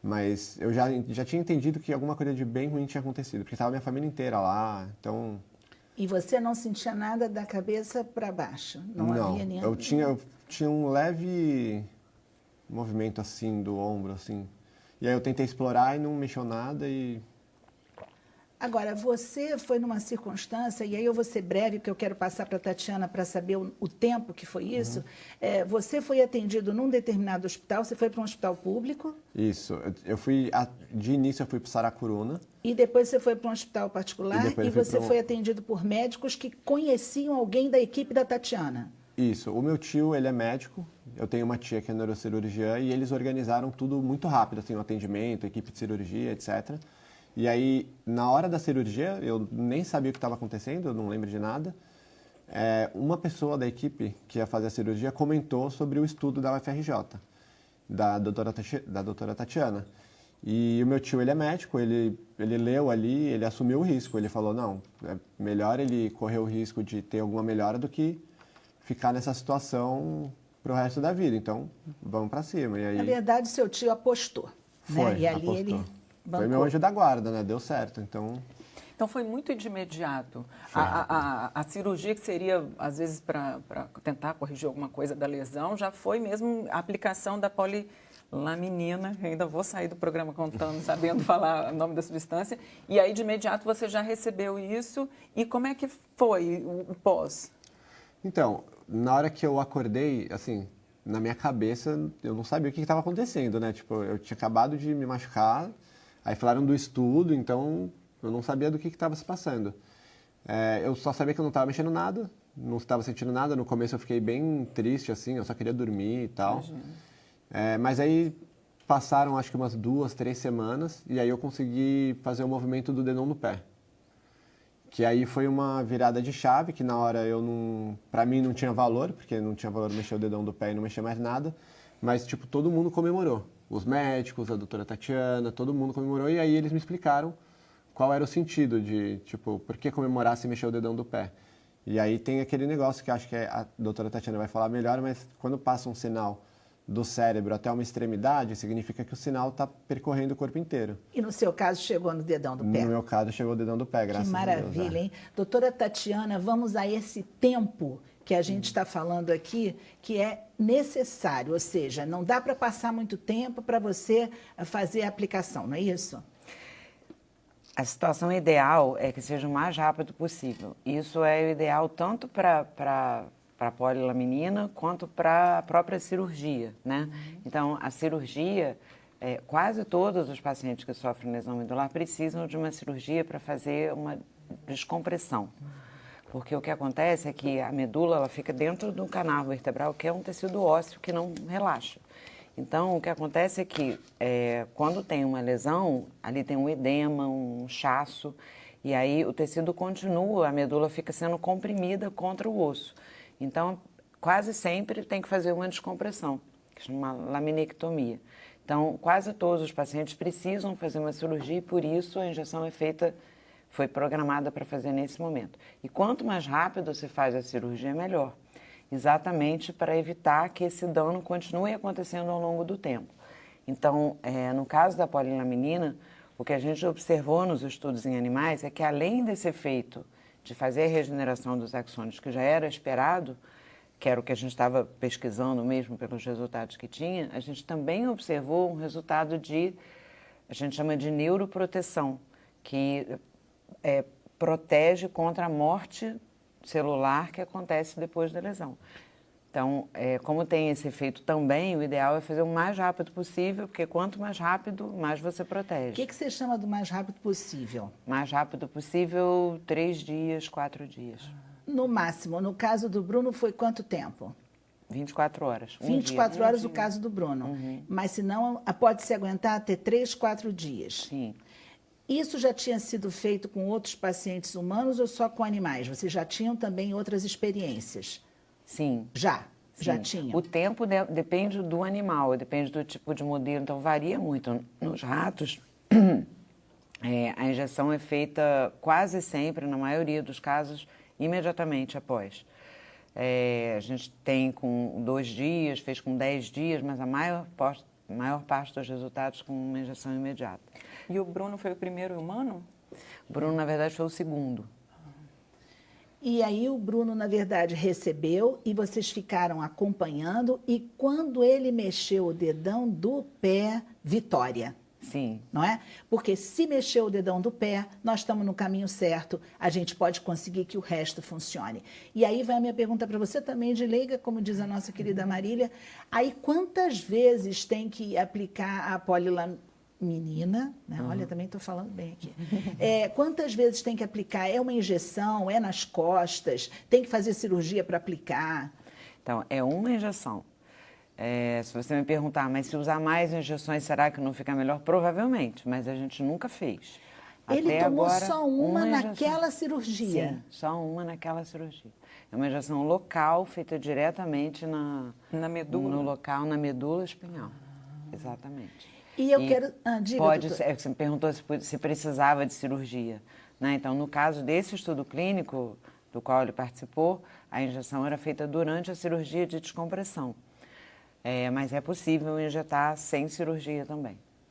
Mas eu já tinha entendido que alguma coisa de bem ruim tinha acontecido, porque estava minha família inteira lá, então... E você não sentia nada da cabeça para baixo? Não havia Não, nenhum... eu tinha um leve movimento assim do ombro, assim. E aí eu tentei explorar e não mexeu nada e... Agora, você foi numa circunstância, e aí eu vou ser breve, porque eu quero passar para a Tatiana para saber o tempo que foi isso. Você foi atendido num determinado hospital, você foi para um hospital público, Isso, de início eu fui para Saracuruna, e depois você foi para um hospital e particular, depois e eu fui para você foi atendido por médicos que conheciam alguém da equipe da Tatiana. Isso, o meu tio, ele é médico, eu tenho uma tia que é neurocirurgiã, e eles organizaram tudo muito rápido, assim, o atendimento, equipe de cirurgia, etc. E aí, na hora da cirurgia, eu nem sabia o que estava acontecendo, eu não lembro de nada. Uma pessoa da equipe que ia fazer a cirurgia comentou sobre o estudo da UFRJ, da doutora Tatiana. E o meu tio, ele é médico, ele leu ali, ele assumiu o risco. Ele falou, não, é melhor ele correr o risco de ter alguma melhora do que ficar nessa situação pro resto da vida. Então, vamos para cima. E Na aí, verdade, seu tio apostou, né? E ali apostou. ele Foi meu bancou. anjo da guarda, né? Deu certo, então... Então foi muito de imediato. Foi A cirurgia que seria, às vezes, para tentar corrigir alguma coisa da lesão, já foi mesmo a aplicação da polilaminina. Eu ainda vou sair do programa contando, sabendo falar o nome da substância. E aí, de imediato, você já recebeu isso. E como é que foi o pós? Então, na hora que eu acordei, assim, na minha cabeça, eu não sabia o que estava acontecendo, né? Tipo, eu tinha acabado de me machucar, aí falaram do estudo, então eu não sabia do que estava se passando. Eu só sabia que eu não estava mexendo nada, não estava sentindo nada. No começo eu fiquei bem triste, assim, eu só queria dormir e tal. Mas aí passaram, acho que umas 2, 3 semanas, e aí eu consegui fazer o movimento do dedão do pé. Que aí foi uma virada de chave, que na hora eu não... Pra mim não tinha valor, porque não tinha valor mexer o dedão do pé e não mexer mais nada. Mas, tipo, todo mundo comemorou. Os médicos, a doutora Tatiana, todo mundo comemorou. E aí eles me explicaram qual era o sentido de, tipo, por que comemorar se mexer o dedão do pé. E aí tem aquele negócio que acho que a doutora Tatiana vai falar melhor, mas quando passa um sinal do cérebro até uma extremidade, significa que o sinal está percorrendo o corpo inteiro. E no seu caso chegou no dedão do pé. No meu caso, chegou o dedão do pé, Que graças a Deus. maravilha, hein? Doutora Tatiana, vamos a esse tempo que a gente está falando aqui, que é necessário, ou seja, não dá para passar muito tempo para você fazer a aplicação, não é isso? A situação ideal é que seja o mais rápido possível. Isso é o ideal tanto para a polilaminina quanto para a própria cirurgia, né? Então, a cirurgia, quase todos os pacientes que sofrem lesão medular precisam de uma cirurgia para fazer uma descompressão. Porque o que acontece é que a medula ela fica dentro do canal vertebral, que é um tecido ósseo que não relaxa. Então, o que acontece é que quando tem uma lesão, ali tem um edema, um inchaço, e aí o tecido continua, a medula fica sendo comprimida contra o osso. Então, quase sempre tem que fazer uma descompressão, que chama laminectomia. Então, quase todos os pacientes precisam fazer uma cirurgia e, por isso, a injeção foi programada para fazer nesse momento. E quanto mais rápido se faz a cirurgia, melhor. Exatamente para evitar que esse dano continue acontecendo ao longo do tempo. Então, no caso da polilaminina, o que a gente observou nos estudos em animais é que, além desse efeito de fazer a regeneração dos axônios, que já era esperado, que era o que a gente estava pesquisando mesmo pelos resultados que tinha, a gente também observou um resultado a gente chama de neuroproteção, que protege contra a morte celular que acontece depois da lesão. Então, como tem esse efeito também, o ideal é fazer o mais rápido possível, porque quanto mais rápido, mais você protege. O que você chama do mais rápido possível? Mais rápido possível, 3 dias, 4 dias. No máximo. No caso do Bruno, foi quanto tempo? 24 horas. 24 horas o caso do Bruno. Mas se não, pode-se aguentar até 3, 4 dias. Sim. Isso já tinha sido feito com outros pacientes humanos ou só com animais? Vocês já tinham também outras experiências? Sim. Já Sim. tinham. O tempo depende do animal, depende do tipo de modelo, então varia muito. Nos ratos, a injeção é feita quase sempre, na maioria dos casos, imediatamente após. A gente tem com 2 dias, fez com 10 dias, mas a maior maior parte dos resultados com uma injeção imediata. E o Bruno foi o primeiro humano? O Bruno, na verdade, foi o segundo. E aí o Bruno, na verdade, recebeu e vocês ficaram acompanhando e quando ele mexeu o dedão do pé, vitória. Sim. Não é? Porque se mexer o dedão do pé, nós estamos no caminho certo, a gente pode conseguir que o resto funcione. E aí vai a minha pergunta para você também, de leiga, como diz a nossa querida Marília, aí quantas vezes tem que aplicar a polilaminina, né? Olha, também estou falando bem aqui. Quantas vezes tem que aplicar? É uma injeção? É nas costas? Tem que fazer cirurgia para aplicar? Então, é uma injeção. Se você me perguntar, mas se usar mais injeções, será que não fica melhor? Provavelmente, mas a gente nunca fez. Ele Até tomou agora, só uma injeção. naquela cirurgia? Sim, só uma naquela cirurgia. É uma injeção local, feita diretamente Na medula? no local, na medula espinhal. Exatamente. E eu quero... diga, pode doutora. ser, você me perguntou se precisava de cirurgia, né? Então, no caso desse estudo clínico, do qual ele participou, a injeção era feita durante a cirurgia de descompressão. Mas é possível injetar sem cirurgia também.